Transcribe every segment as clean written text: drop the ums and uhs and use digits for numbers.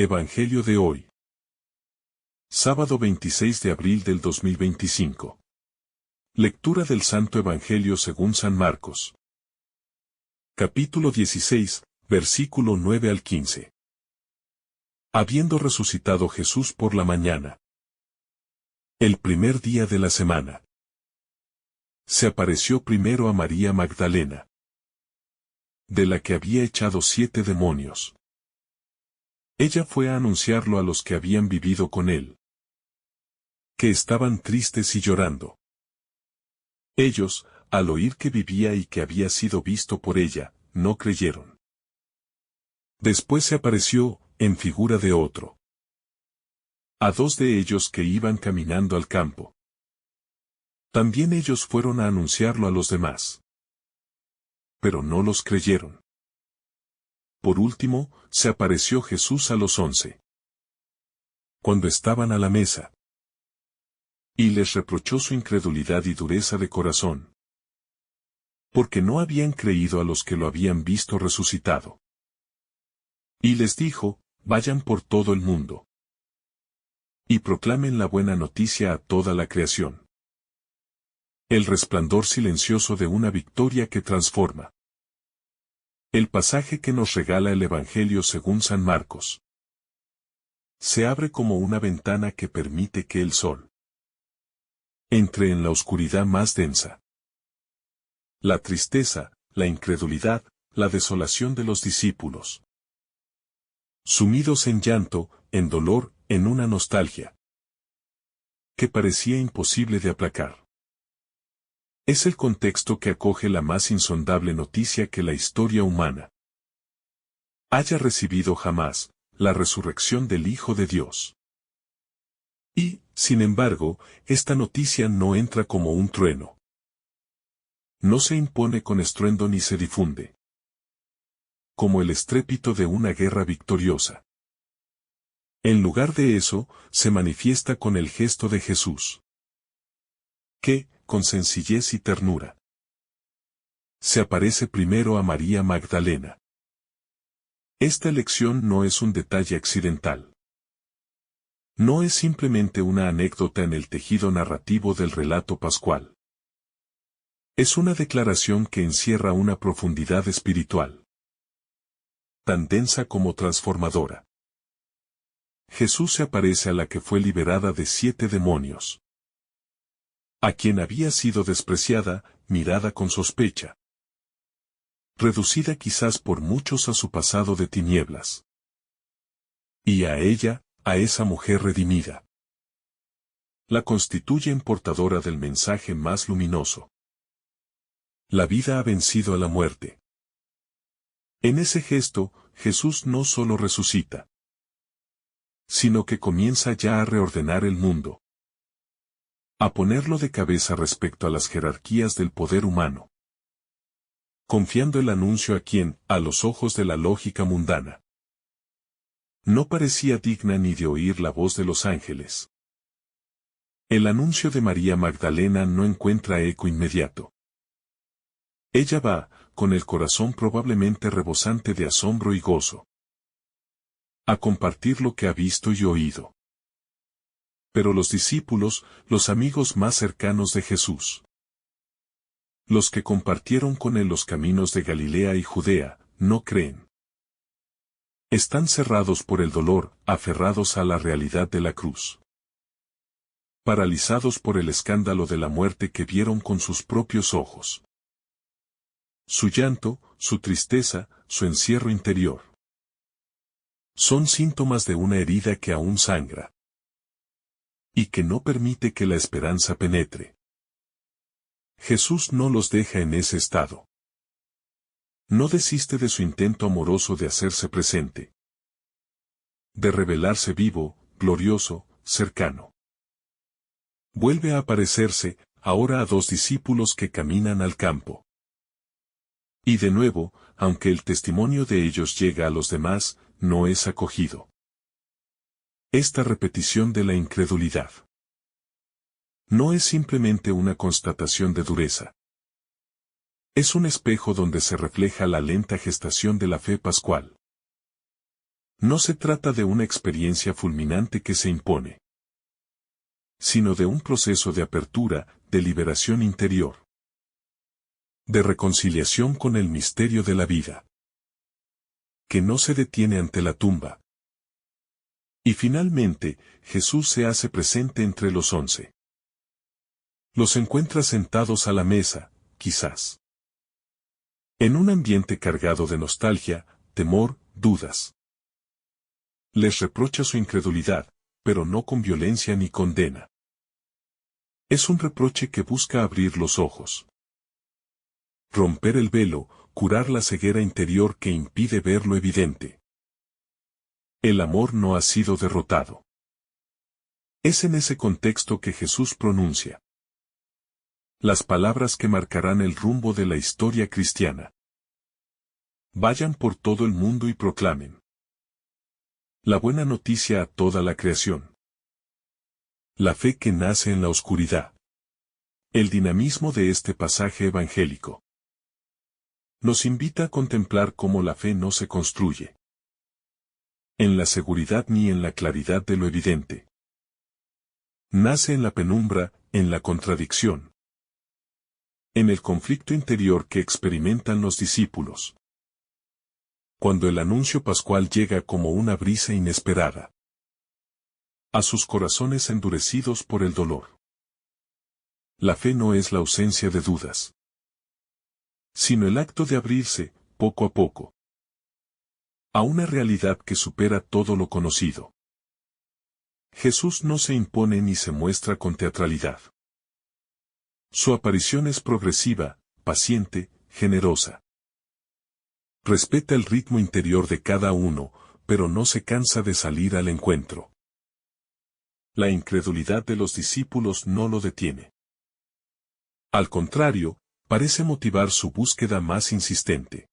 Evangelio de hoy. Sábado 26 de abril del 2025. Lectura del Santo Evangelio según San Marcos. Capítulo 16, versículo 9 al 15. Habiendo resucitado Jesús por la mañana, el primer día de la semana, se apareció primero a María Magdalena, de la que había echado 7 demonios. Ella fue a anunciarlo a los que habían vivido con él, que estaban tristes y llorando. Ellos, al oír que vivía y que había sido visto por ella, no creyeron. Después se apareció, en figura de otro, a 2 de ellos que iban caminando al campo. También ellos fueron a anunciarlo a los demás, pero no los creyeron. Por último, se apareció Jesús a los 11, cuando estaban a la mesa, y les reprochó su incredulidad y dureza de corazón, porque no habían creído a los que lo habían visto resucitado. Y les dijo: vayan por todo el mundo, y proclamen la buena noticia a toda la creación. El resplandor silencioso de una victoria que transforma. El pasaje que nos regala el Evangelio según San Marcos se abre como una ventana que permite que el sol entre en la oscuridad más densa. La tristeza, la incredulidad, la desolación de los discípulos, sumidos en llanto, en dolor, en una nostalgia que parecía imposible de aplacar. Es el contexto que acoge la más insondable noticia que la historia humana haya recibido jamás, la resurrección del Hijo de Dios. Y, sin embargo, esta noticia no entra como un trueno. No se impone con estruendo ni se difunde como el estrépito de una guerra victoriosa. En lugar de eso, se manifiesta con el gesto de Jesús, que, con sencillez y ternura, se aparece primero a María Magdalena. Esta elección no es un detalle accidental. No es simplemente una anécdota en el tejido narrativo del relato pascual. Es una declaración que encierra una profundidad espiritual, tan densa como transformadora. Jesús se aparece a la que fue liberada de 7 demonios, a quien había sido despreciada, mirada con sospecha, reducida quizás por muchos a su pasado de tinieblas. Y a ella, a esa mujer redimida, la constituyen portadora del mensaje más luminoso. La vida ha vencido a la muerte. En ese gesto, Jesús no solo resucita, sino que comienza ya a reordenar el mundo, a ponerlo de cabeza respecto a las jerarquías del poder humano, confiando el anuncio a quien, a los ojos de la lógica mundana, no parecía digna ni de oír la voz de los ángeles. El anuncio de María Magdalena no encuentra eco inmediato. Ella va, con el corazón probablemente rebosante de asombro y gozo, a compartir lo que ha visto y oído. Pero los discípulos, los amigos más cercanos de Jesús, los que compartieron con él los caminos de Galilea y Judea, no creen. Están cerrados por el dolor, aferrados a la realidad de la cruz, paralizados por el escándalo de la muerte que vieron con sus propios ojos. Su llanto, su tristeza, su encierro interior son síntomas de una herida que aún sangra y que no permite que la esperanza penetre. Jesús no los deja en ese estado. No desiste de su intento amoroso de hacerse presente, de revelarse vivo, glorioso, cercano. Vuelve a aparecerse, ahora a 2 discípulos que caminan al campo. Y de nuevo, aunque el testimonio de ellos llega a los demás, no es acogido. Esta repetición de la incredulidad no es simplemente una constatación de dureza. Es un espejo donde se refleja la lenta gestación de la fe pascual. No se trata de una experiencia fulminante que se impone, sino de un proceso de apertura, de liberación interior, de reconciliación con el misterio de la vida, que no se detiene ante la tumba. Y finalmente, Jesús se hace presente entre los 11. Los encuentra sentados a la mesa, quizás, en un ambiente cargado de nostalgia, temor, dudas. Les reprocha su incredulidad, pero no con violencia ni condena. Es un reproche que busca abrir los ojos, romper el velo, curar la ceguera interior que impide ver lo evidente. El amor no ha sido derrotado. Es en ese contexto que Jesús pronuncia las palabras que marcarán el rumbo de la historia cristiana. Vayan por todo el mundo y proclamen la buena noticia a toda la creación. La fe que nace en la oscuridad. El dinamismo de este pasaje evangélico nos invita a contemplar cómo la fe no se construye en la seguridad ni en la claridad de lo evidente. Nace en la penumbra, en la contradicción, en el conflicto interior que experimentan los discípulos. Cuando el anuncio pascual llega como una brisa inesperada a sus corazones endurecidos por el dolor. La fe no es la ausencia de dudas, sino el acto de abrirse, poco a poco, a una realidad que supera todo lo conocido. Jesús no se impone ni se muestra con teatralidad. Su aparición es progresiva, paciente, generosa. Respeta el ritmo interior de cada uno, pero no se cansa de salir al encuentro. La incredulidad de los discípulos no lo detiene. Al contrario, parece motivar su búsqueda más insistente.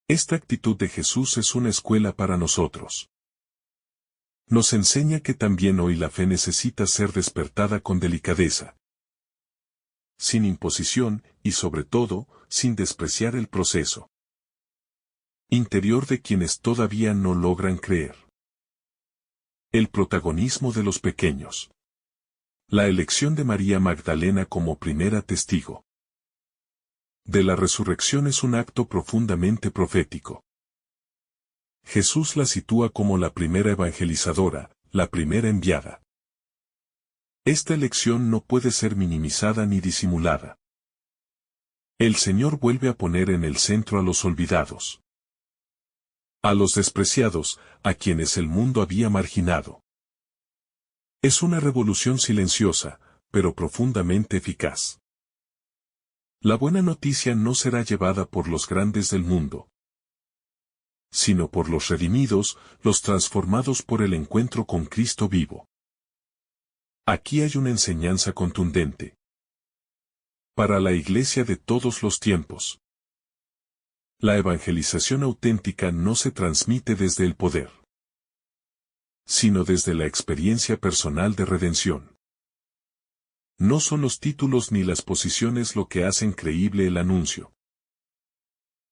Esta actitud de Jesús es una escuela para nosotros. Nos enseña que también hoy la fe necesita ser despertada con delicadeza, sin imposición y sobre todo, sin despreciar el proceso interior de quienes todavía no logran creer. El protagonismo de los pequeños. La elección de María Magdalena como primera testigo de la resurrección es un acto profundamente profético. Jesús la sitúa como la primera evangelizadora, la primera enviada. Esta elección no puede ser minimizada ni disimulada. El Señor vuelve a poner en el centro a los olvidados, a los despreciados, a quienes el mundo había marginado. Es una revolución silenciosa, pero profundamente eficaz. La buena noticia no será llevada por los grandes del mundo, sino por los redimidos, los transformados por el encuentro con Cristo vivo. Aquí hay una enseñanza contundente para la Iglesia de todos los tiempos. La evangelización auténtica no se transmite desde el poder, sino desde la experiencia personal de redención. No son los títulos ni las posiciones lo que hacen creíble el anuncio,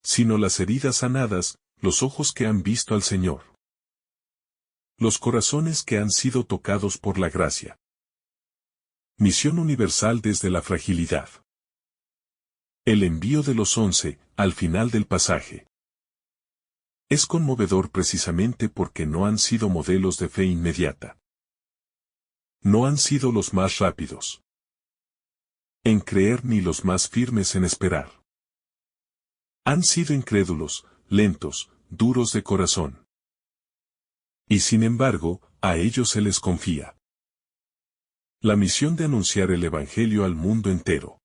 sino las heridas sanadas, los ojos que han visto al Señor, los corazones que han sido tocados por la gracia. Misión universal desde la fragilidad. El envío de los 11, al final del pasaje, es conmovedor precisamente porque no han sido modelos de fe inmediata. No han sido los más rápidos en creer ni los más firmes en esperar. Han sido incrédulos, lentos, duros de corazón. Y sin embargo, a ellos se les confía la misión de anunciar el Evangelio al mundo entero.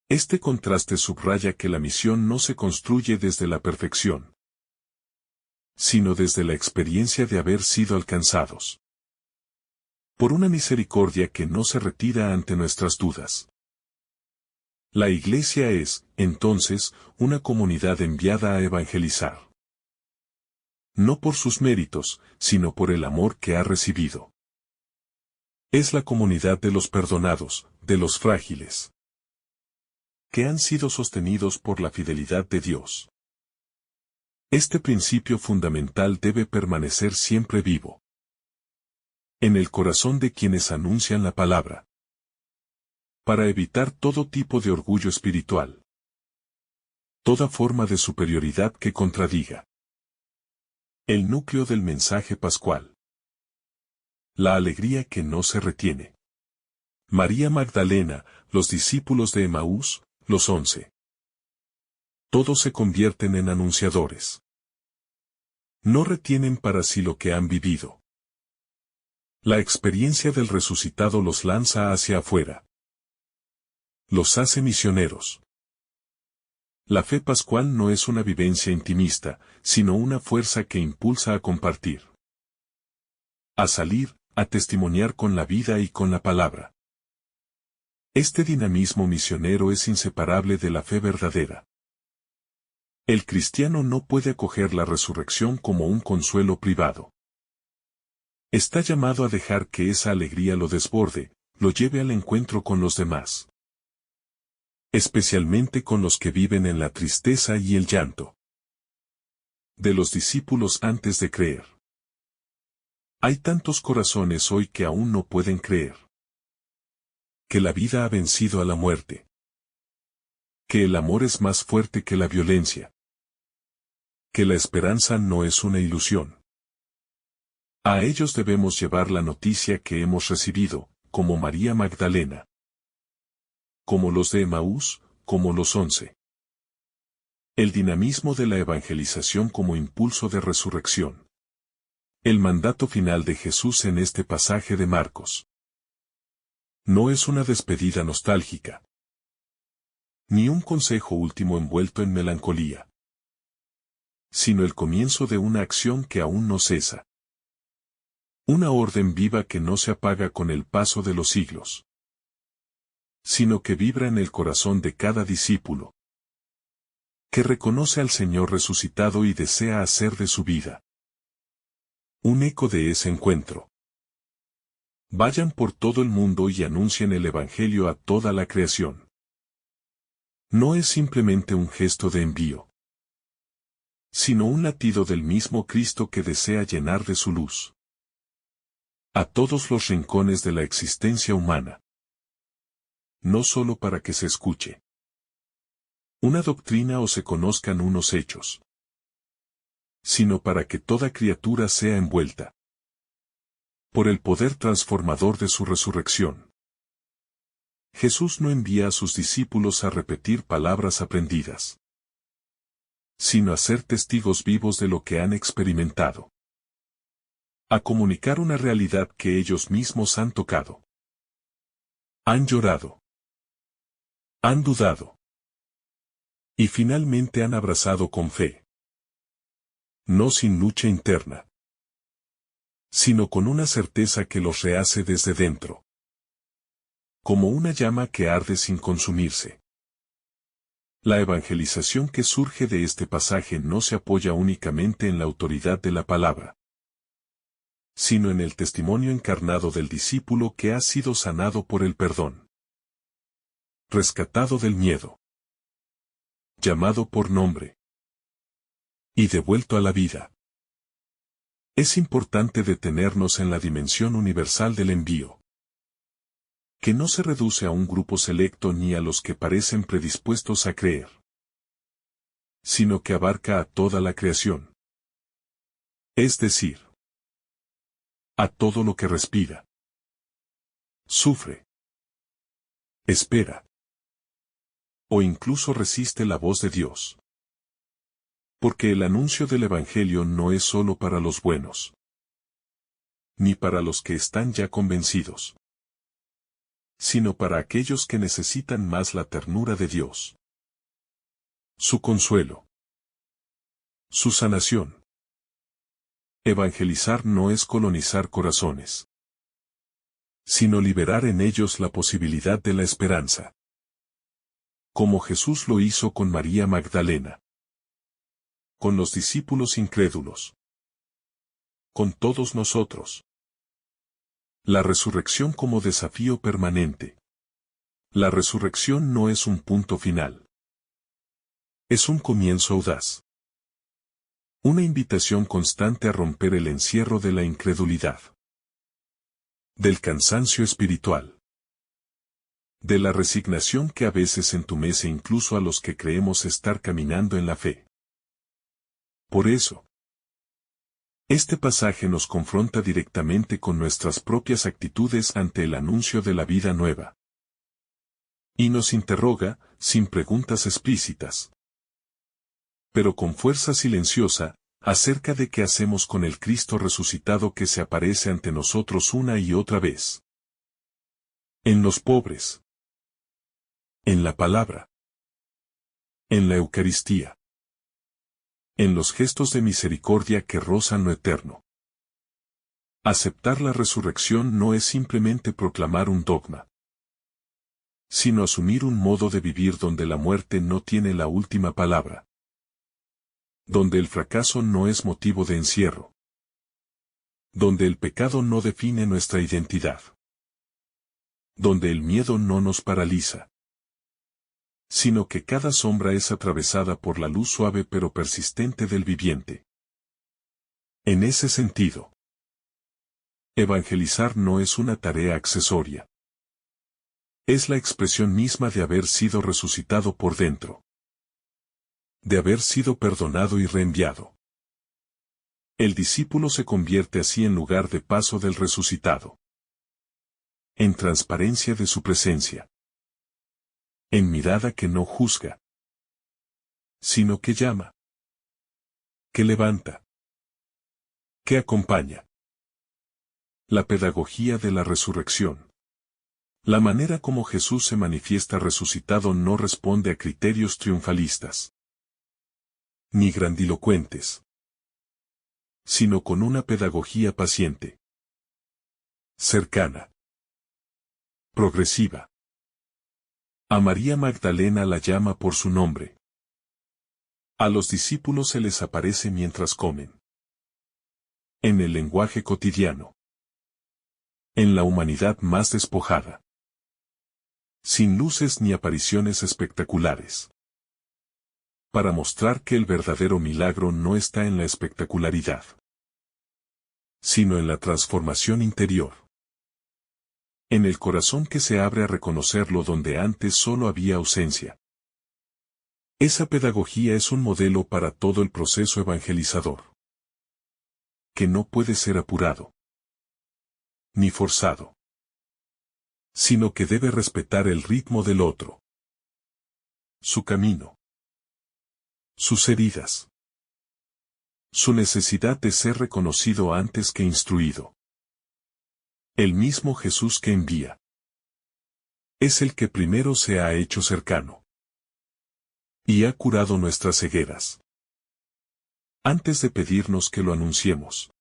Este contraste subraya que la misión no se construye desde la perfección, sino desde la experiencia de haber sido alcanzados por una misericordia que no se retira ante nuestras dudas. La Iglesia es, entonces, una comunidad enviada a evangelizar. No por sus méritos, sino por el amor que ha recibido. Es la comunidad de los perdonados, de los frágiles, que han sido sostenidos por la fidelidad de Dios. Este principio fundamental debe permanecer siempre vivo en el corazón de quienes anuncian la palabra, para evitar todo tipo de orgullo espiritual, toda forma de superioridad que contradiga el núcleo del mensaje pascual, la alegría que no se retiene. María Magdalena, los discípulos de Emaús, los 11. Todos se convierten en anunciadores. No retienen para sí lo que han vivido. La experiencia del resucitado los lanza hacia afuera. Los hace misioneros. La fe pascual no es una vivencia intimista, sino una fuerza que impulsa a compartir, a salir, a testimoniar con la vida y con la palabra. Este dinamismo misionero es inseparable de la fe verdadera. El cristiano no puede acoger la resurrección como un consuelo privado. Está llamado a dejar que esa alegría lo desborde, lo lleve al encuentro con los demás, especialmente con los que viven en la tristeza y el llanto. De los discípulos antes de creer. Hay tantos corazones hoy que aún no pueden creer que la vida ha vencido a la muerte, que el amor es más fuerte que la violencia, que la esperanza no es una ilusión. A ellos debemos llevar la noticia que hemos recibido, como María Magdalena, como los de Emaús, como los 11. El dinamismo de la evangelización como impulso de resurrección. El mandato final de Jesús en este pasaje de Marcos. No es una despedida nostálgica, ni un consejo último envuelto en melancolía, sino el comienzo de una acción que aún no cesa. Una orden viva que no se apaga con el paso de los siglos, sino que vibra en el corazón de cada discípulo, que reconoce al Señor resucitado y desea hacer de su vida un eco de ese encuentro. Vayan por todo el mundo y anuncien el Evangelio a toda la creación. No es simplemente un gesto de envío, sino un latido del mismo Cristo que desea llenar de su luz a todos los rincones de la existencia humana. No solo para que se escuche una doctrina o se conozcan unos hechos, sino para que toda criatura sea envuelta por el poder transformador de su resurrección. Jesús no envía a sus discípulos a repetir palabras aprendidas, sino a ser testigos vivos de lo que han experimentado, a comunicar una realidad que ellos mismos han tocado, han llorado, han dudado, y finalmente han abrazado con fe. No sin lucha interna, sino con una certeza que los rehace desde dentro, como una llama que arde sin consumirse. La evangelización que surge de este pasaje no se apoya únicamente en la autoridad de la palabra, sino en el testimonio encarnado del discípulo que ha sido sanado por el perdón, rescatado del miedo, llamado por nombre y devuelto a la vida. Es importante detenernos en la dimensión universal del envío, que no se reduce a un grupo selecto ni a los que parecen predispuestos a creer, sino que abarca a toda la creación. Es decir, a todo lo que respira, sufre, espera, o incluso resiste la voz de Dios. Porque el anuncio del Evangelio no es solo para los buenos, ni para los que están ya convencidos, sino para aquellos que necesitan más la ternura de Dios, su consuelo, su sanación. Evangelizar no es colonizar corazones, sino liberar en ellos la posibilidad de la esperanza, como Jesús lo hizo con María Magdalena, con los discípulos incrédulos, con todos nosotros. La resurrección como desafío permanente. La resurrección no es un punto final. Es un comienzo audaz. Una invitación constante a romper el encierro de la incredulidad. Del cansancio espiritual. De la resignación que a veces entumece incluso a los que creemos estar caminando en la fe. Por eso, este pasaje nos confronta directamente con nuestras propias actitudes ante el anuncio de la vida nueva. Y nos interroga, sin preguntas explícitas, pero con fuerza silenciosa, acerca de qué hacemos con el Cristo resucitado que se aparece ante nosotros una y otra vez. En los pobres. En la palabra. En la Eucaristía. En los gestos de misericordia que rozan lo eterno. Aceptar la resurrección no es simplemente proclamar un dogma, sino asumir un modo de vivir donde la muerte no tiene la última palabra. Donde el fracaso no es motivo de encierro. Donde el pecado no define nuestra identidad. Donde el miedo no nos paraliza. Sino que cada sombra es atravesada por la luz suave pero persistente del viviente. En ese sentido, evangelizar no es una tarea accesoria. Es la expresión misma de haber sido resucitado por dentro. De haber sido perdonado y reenviado. El discípulo se convierte así en lugar de paso del resucitado. En transparencia de su presencia. En mirada que no juzga, sino que llama. Que levanta. Que acompaña. La pedagogía de la resurrección. La manera como Jesús se manifiesta resucitado no responde a criterios triunfalistas, ni grandilocuentes, sino con una pedagogía paciente, cercana, progresiva. A María Magdalena la llama por su nombre. A los discípulos se les aparece mientras comen. En el lenguaje cotidiano. En la humanidad más despojada. Sin luces ni apariciones espectaculares. Para mostrar que el verdadero milagro no está en la espectacularidad, sino en la transformación interior. En el corazón que se abre a reconocerlo donde antes solo había ausencia. Esa pedagogía es un modelo para todo el proceso evangelizador. Que no puede ser apurado. Ni forzado. Sino que debe respetar el ritmo del otro. Su camino. Sus heridas. Su necesidad de ser reconocido antes que instruido. El mismo Jesús que envía. Es el que primero se ha hecho cercano. Y ha curado nuestras cegueras. Antes de pedirnos que lo anunciemos.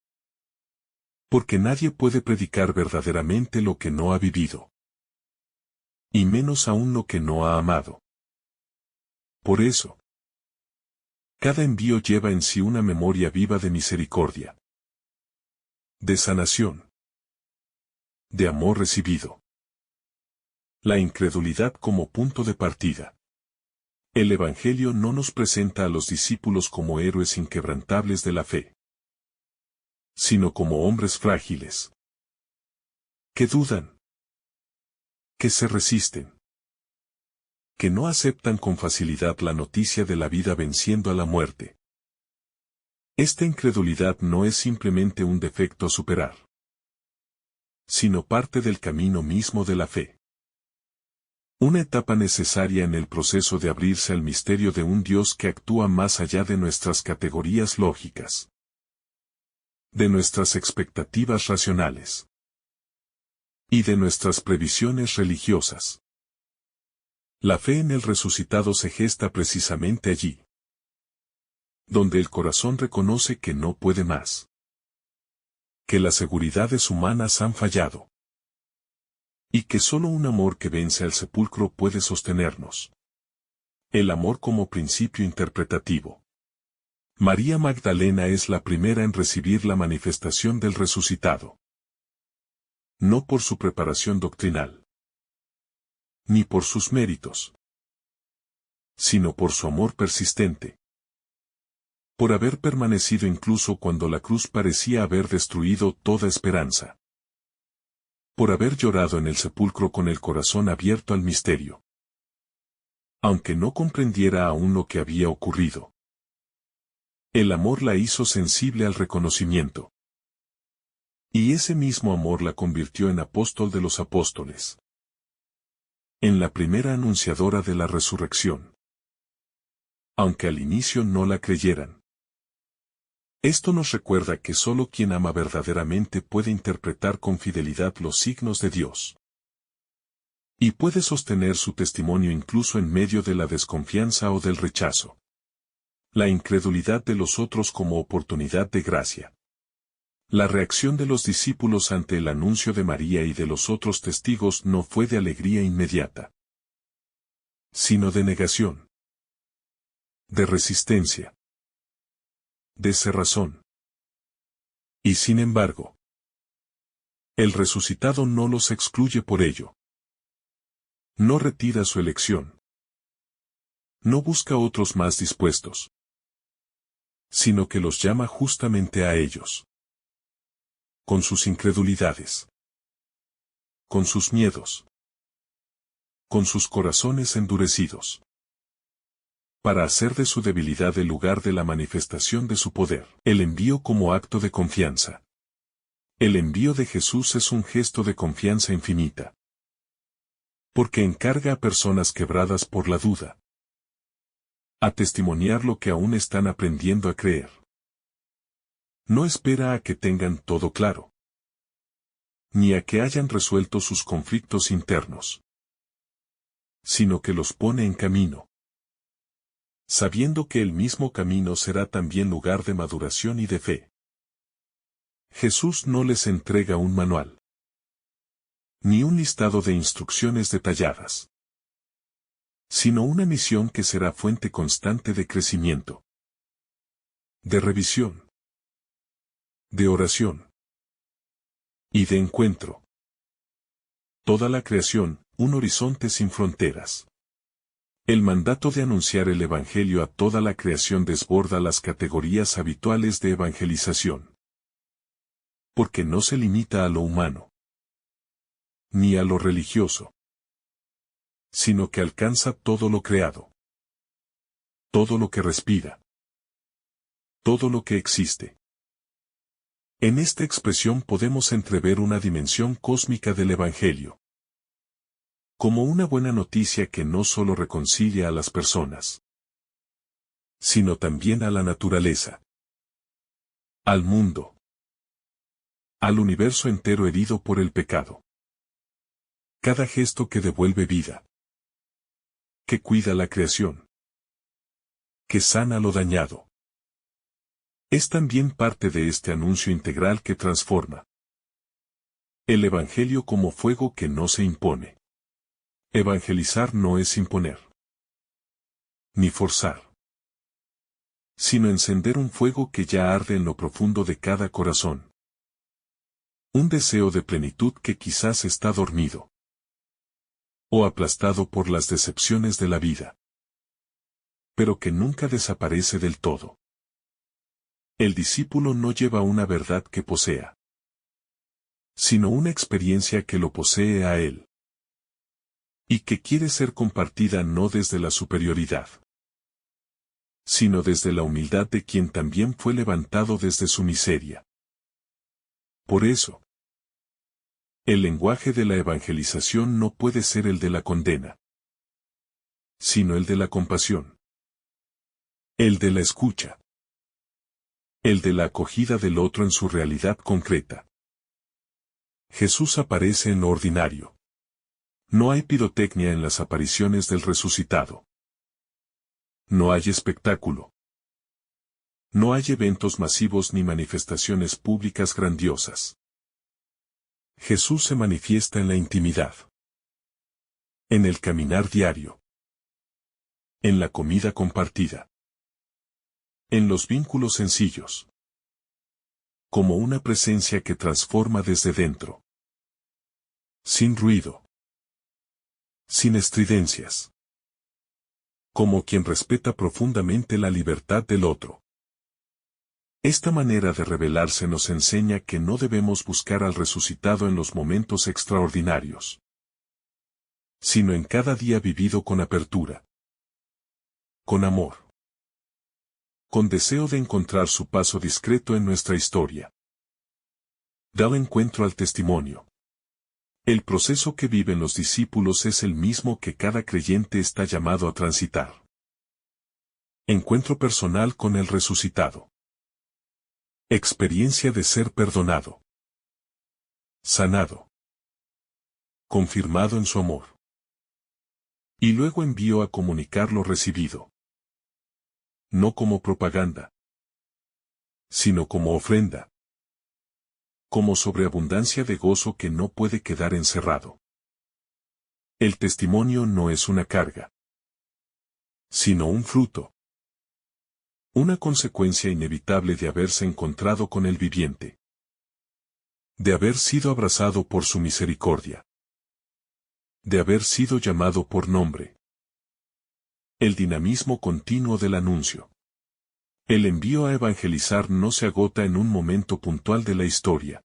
Porque nadie puede predicar verdaderamente lo que no ha vivido. Y menos aún lo que no ha amado. Por eso, cada envío lleva en sí una memoria viva de misericordia. De sanación. De amor recibido. La incredulidad como punto de partida. El Evangelio no nos presenta a los discípulos como héroes inquebrantables de la fe, sino como hombres frágiles. Que dudan. Que se resisten. Que no aceptan con facilidad la noticia de la vida venciendo a la muerte. Esta incredulidad no es simplemente un defecto a superar, sino parte del camino mismo de la fe. Una etapa necesaria en el proceso de abrirse al misterio de un Dios que actúa más allá de nuestras categorías lógicas, de nuestras expectativas racionales y de nuestras previsiones religiosas. La fe en el resucitado se gesta precisamente allí, donde el corazón reconoce que no puede más, que las seguridades humanas han fallado, y que solo un amor que vence al sepulcro puede sostenernos. El amor como principio interpretativo. María Magdalena es la primera en recibir la manifestación del resucitado. No por su preparación doctrinal, ni por sus méritos, sino por su amor persistente. Por haber permanecido incluso cuando la cruz parecía haber destruido toda esperanza. Por haber llorado en el sepulcro con el corazón abierto al misterio. Aunque no comprendiera aún lo que había ocurrido. El amor la hizo sensible al reconocimiento. Y ese mismo amor la convirtió en apóstol de los apóstoles. En la primera anunciadora de la resurrección. Aunque al inicio no la creyeran. Esto nos recuerda que solo quien ama verdaderamente puede interpretar con fidelidad los signos de Dios. Y puede sostener su testimonio incluso en medio de la desconfianza o del rechazo. La incredulidad de los otros como oportunidad de gracia. La reacción de los discípulos ante el anuncio de María y de los otros testigos no fue de alegría inmediata, sino de negación, de resistencia, de cerrazón. Y sin embargo, el resucitado no los excluye por ello. No retira su elección. No busca otros más dispuestos, sino que los llama justamente a ellos. Con sus incredulidades. Con sus miedos. Con sus corazones endurecidos. Para hacer de su debilidad el lugar de la manifestación de su poder. El envío como acto de confianza. El envío de Jesús es un gesto de confianza infinita. Porque encarga a personas quebradas por la duda. A testimoniar lo que aún están aprendiendo a creer. No espera a que tengan todo claro. Ni a que hayan resuelto sus conflictos internos. Sino que los pone en camino. Sabiendo que el mismo camino será también lugar de maduración y de fe. Jesús no les entrega un manual. Ni un listado de instrucciones detalladas. Sino una misión que será fuente constante de crecimiento. De revisión. De oración. Y de encuentro. Toda la creación, un horizonte sin fronteras. El mandato de anunciar el Evangelio a toda la creación desborda las categorías habituales de evangelización. Porque no se limita a lo humano. Ni a lo religioso. Sino que alcanza todo lo creado. Todo lo que respira. Todo lo que existe. En esta expresión podemos entrever una dimensión cósmica del Evangelio. Como una buena noticia que no solo reconcilia a las personas, sino también a la naturaleza, al mundo, al universo entero herido por el pecado. Cada gesto que devuelve vida, que cuida la creación, que sana lo dañado, es también parte de este anuncio integral que transforma. El Evangelio como fuego que no se impone. Evangelizar no es imponer, ni forzar, sino encender un fuego que ya arde en lo profundo de cada corazón. Un deseo de plenitud que quizás está dormido, o aplastado por las decepciones de la vida, pero que nunca desaparece del todo. El discípulo no lleva una verdad que posea, sino una experiencia que lo posee a él. Y que quiere ser compartida no desde la superioridad, sino desde la humildad de quien también fue levantado desde su miseria. Por eso, el lenguaje de la evangelización no puede ser el de la condena, sino el de la compasión, el de la escucha, el de la acogida del otro en su realidad concreta. Jesús aparece en lo ordinario. No hay pirotecnia en las apariciones del resucitado. No hay espectáculo. No hay eventos masivos ni manifestaciones públicas grandiosas. Jesús se manifiesta en la intimidad. En el caminar diario. En la comida compartida. En los vínculos sencillos. Como una presencia que transforma desde dentro. Sin ruido. Sin estridencias. Como quien respeta profundamente la libertad del otro. Esta manera de revelarse nos enseña que no debemos buscar al resucitado en los momentos extraordinarios, sino en cada día vivido con apertura, con amor, con deseo de encontrar su paso discreto en nuestra historia. Da encuentro al testimonio. El proceso que viven los discípulos es el mismo que cada creyente está llamado a transitar. Encuentro personal con el resucitado. Experiencia de ser perdonado, sanado, confirmado en su amor. Y luego envío a comunicar lo recibido. No como propaganda, sino como ofrenda. Como sobreabundancia de gozo que no puede quedar encerrado. El testimonio no es una carga, sino un fruto. Una consecuencia inevitable de haberse encontrado con el viviente. De haber sido abrazado por su misericordia. De haber sido llamado por nombre. El dinamismo continuo del anuncio. El envío a evangelizar no se agota en un momento puntual de la historia.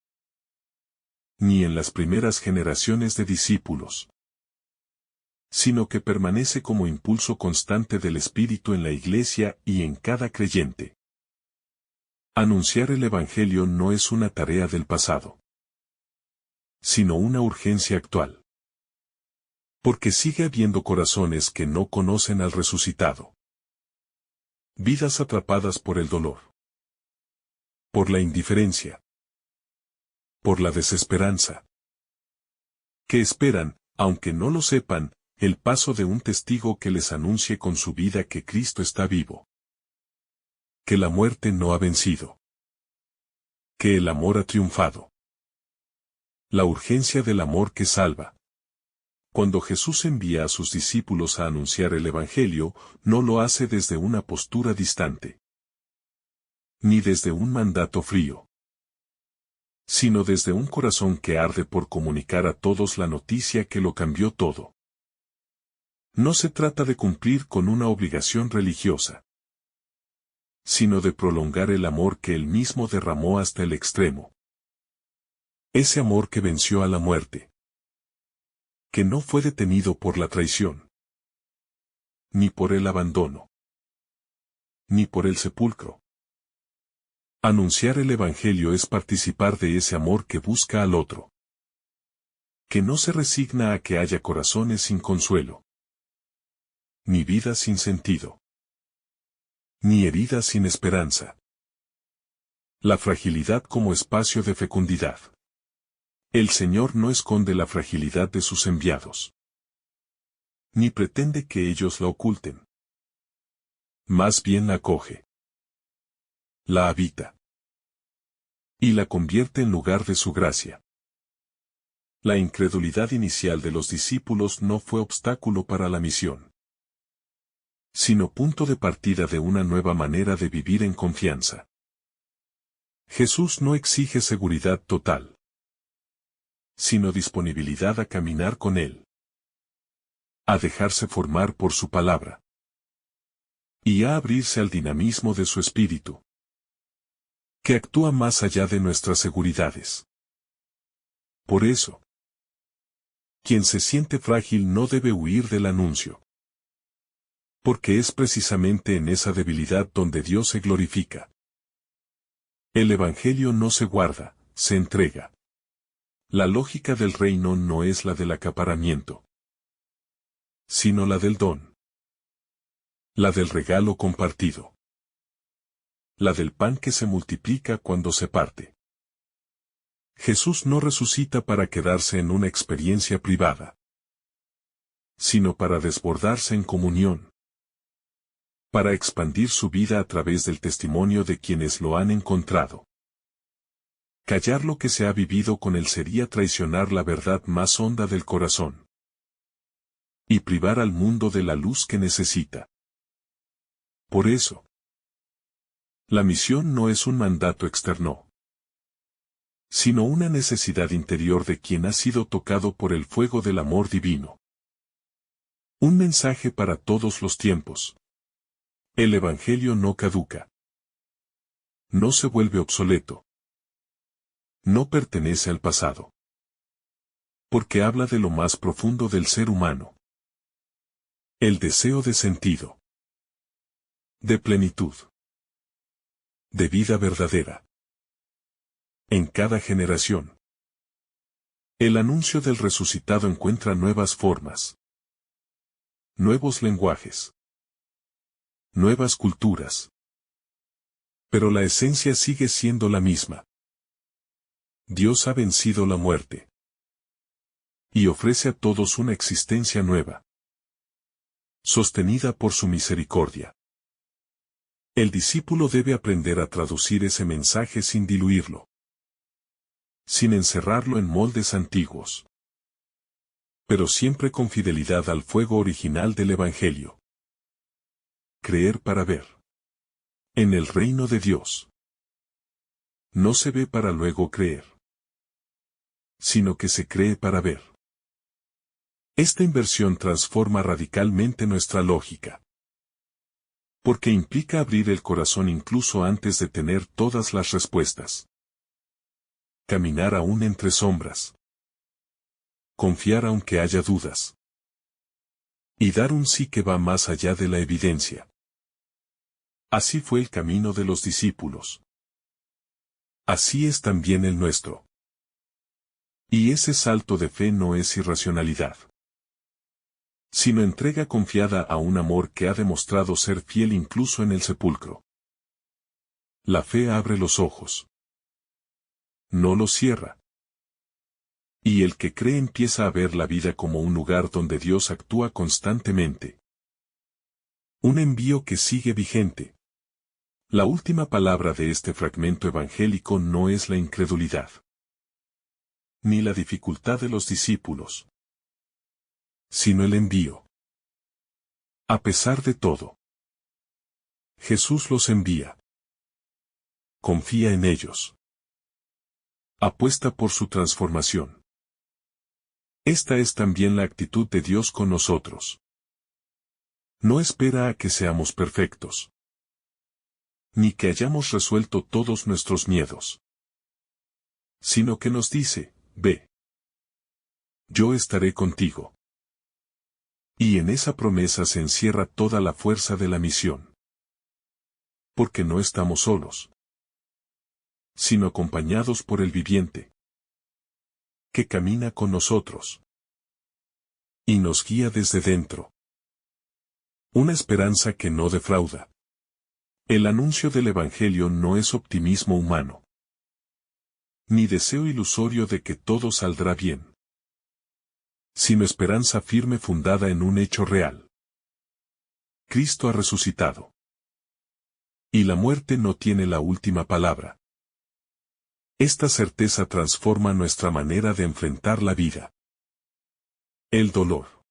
Ni en las primeras generaciones de discípulos. Sino que permanece como impulso constante del Espíritu en la Iglesia y en cada creyente. Anunciar el Evangelio no es una tarea del pasado, sino una urgencia actual. Porque sigue habiendo corazones que no conocen al resucitado. Vidas atrapadas por el dolor. Por la indiferencia. Por la desesperanza. Que esperan, aunque no lo sepan, el paso de un testigo que les anuncie con su vida que Cristo está vivo. Que la muerte no ha vencido. Que el amor ha triunfado. La urgencia del amor que salva. Cuando Jesús envía a sus discípulos a anunciar el Evangelio, no lo hace desde una postura distante. Ni desde un mandato frío. Sino desde un corazón que arde por comunicar a todos la noticia que lo cambió todo. No se trata de cumplir con una obligación religiosa, sino de prolongar el amor que él mismo derramó hasta el extremo. Ese amor que venció a la muerte. Que no fue detenido por la traición, ni por el abandono, ni por el sepulcro. Anunciar el Evangelio es participar de ese amor que busca al otro. Que no se resigna a que haya corazones sin consuelo. Ni vida sin sentido. Ni heridas sin esperanza. La fragilidad como espacio de fecundidad. El Señor no esconde la fragilidad de sus enviados. Ni pretende que ellos la oculten. Más bien la acoge. La habita. Y la convierte en lugar de su gracia. La incredulidad inicial de los discípulos no fue obstáculo para la misión, sino punto de partida de una nueva manera de vivir en confianza. Jesús no exige seguridad total, sino disponibilidad a caminar con Él, a dejarse formar por su palabra, y a abrirse al dinamismo de su espíritu, que actúa más allá de nuestras seguridades. Por eso, quien se siente frágil no debe huir del anuncio. Porque es precisamente en esa debilidad donde Dios se glorifica. El Evangelio no se guarda, se entrega. La lógica del reino no es la del acaparamiento, sino la del don. La del regalo compartido. La del pan que se multiplica cuando se parte. Jesús no resucita para quedarse en una experiencia privada, sino para desbordarse en comunión. Para expandir su vida a través del testimonio de quienes lo han encontrado. Callar lo que se ha vivido con él sería traicionar la verdad más honda del corazón. Y privar al mundo de la luz que necesita. Por eso, la misión no es un mandato externo, sino una necesidad interior de quien ha sido tocado por el fuego del amor divino. Un mensaje para todos los tiempos. El Evangelio no caduca. No se vuelve obsoleto. No pertenece al pasado. Porque habla de lo más profundo del ser humano. El deseo de sentido. De plenitud. De vida verdadera. En cada generación. El anuncio del resucitado encuentra nuevas formas. Nuevos lenguajes. Nuevas culturas. Pero la esencia sigue siendo la misma. Dios ha vencido la muerte. Y ofrece a todos una existencia nueva. Sostenida por su misericordia. El discípulo debe aprender a traducir ese mensaje sin diluirlo. Sin encerrarlo en moldes antiguos. Pero siempre con fidelidad al fuego original del Evangelio. Creer para ver. En el reino de Dios. No se ve para luego creer. Sino que se cree para ver. Esta inversión transforma radicalmente nuestra lógica. Porque implica abrir el corazón incluso antes de tener todas las respuestas. Caminar aún entre sombras. Confiar aunque haya dudas. Y dar un sí que va más allá de la evidencia. Así fue el camino de los discípulos. Así es también el nuestro. Y ese salto de fe no es irracionalidad. Sino entrega confiada a un amor que ha demostrado ser fiel incluso en el sepulcro. La fe abre los ojos. No los cierra. Y el que cree empieza a ver la vida como un lugar donde Dios actúa constantemente. Un envío que sigue vigente. La última palabra de este fragmento evangélico no es la incredulidad. Ni la dificultad de los discípulos. Sino el envío. A pesar de todo. Jesús los envía. Confía en ellos. Apuesta por su transformación. Esta es también la actitud de Dios con nosotros. No espera a que seamos perfectos. Ni que hayamos resuelto todos nuestros miedos. Sino que nos dice, ve. Yo estaré contigo. Y en esa promesa se encierra toda la fuerza de la misión. Porque no estamos solos. Sino acompañados por el viviente. Que camina con nosotros. Y nos guía desde dentro. Una esperanza que no defrauda. El anuncio del Evangelio no es optimismo humano. Ni deseo ilusorio de que todo saldrá bien. Sino esperanza firme fundada en un hecho real. Cristo ha resucitado. Y la muerte no tiene la última palabra. Esta certeza transforma nuestra manera de enfrentar la vida. El dolor.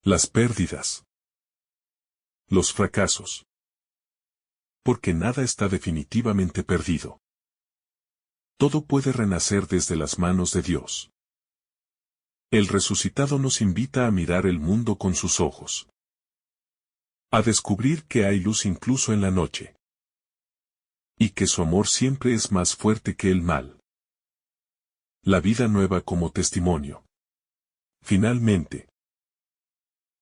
Las pérdidas. Los fracasos. Porque nada está definitivamente perdido. Todo puede renacer desde las manos de Dios. El resucitado nos invita a mirar el mundo con sus ojos. A descubrir que hay luz incluso en la noche. Y que su amor siempre es más fuerte que el mal. La vida nueva como testimonio. Finalmente,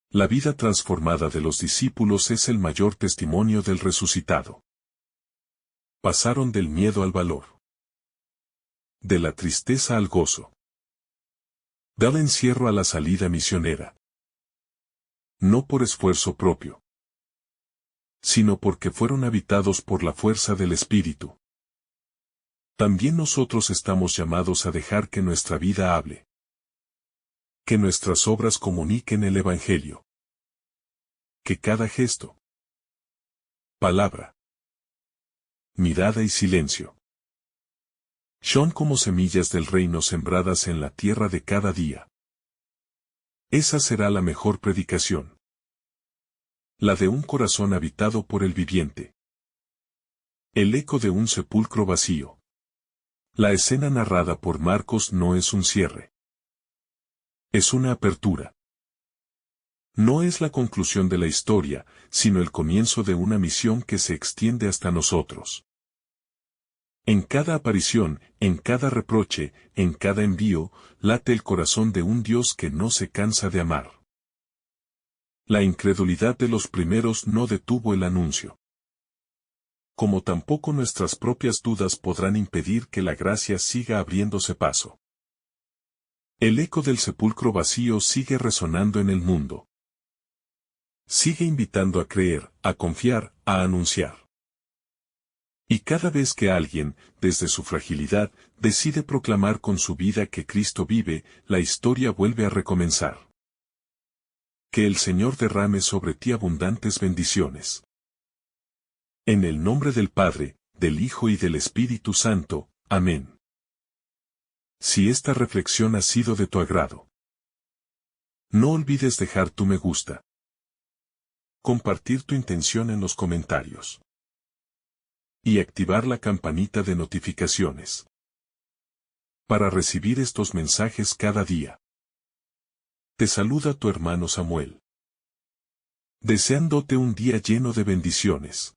la vida transformada de los discípulos es el mayor testimonio del resucitado. Pasaron del miedo al valor. De la tristeza al gozo. Del encierro a la salida misionera. No por esfuerzo propio. Sino porque fueron habitados por la fuerza del Espíritu. También nosotros estamos llamados a dejar que nuestra vida hable. Que nuestras obras comuniquen el Evangelio. Que cada gesto, palabra, mirada y silencio son como semillas del reino sembradas en la tierra de cada día. Esa será la mejor predicación. La de un corazón habitado por el viviente. El eco de un sepulcro vacío. La escena narrada por Marcos no es un cierre. Es una apertura. No es la conclusión de la historia, sino el comienzo de una misión que se extiende hasta nosotros. En cada aparición, en cada reproche, en cada envío, late el corazón de un Dios que no se cansa de amar. La incredulidad de los primeros no detuvo el anuncio. Como tampoco nuestras propias dudas podrán impedir que la gracia siga abriéndose paso. El eco del sepulcro vacío sigue resonando en el mundo. Sigue invitando a creer, a confiar, a anunciar. Y cada vez que alguien, desde su fragilidad, decide proclamar con su vida que Cristo vive, la historia vuelve a recomenzar. Que el Señor derrame sobre ti abundantes bendiciones. En el nombre del Padre, del Hijo y del Espíritu Santo. Amén. Si esta reflexión ha sido de tu agrado, no olvides dejar tu me gusta. Compartir tu intención en los comentarios. Y activar la campanita de notificaciones. Para recibir estos mensajes cada día. Te saluda tu hermano Samuel. Deseándote un día lleno de bendiciones.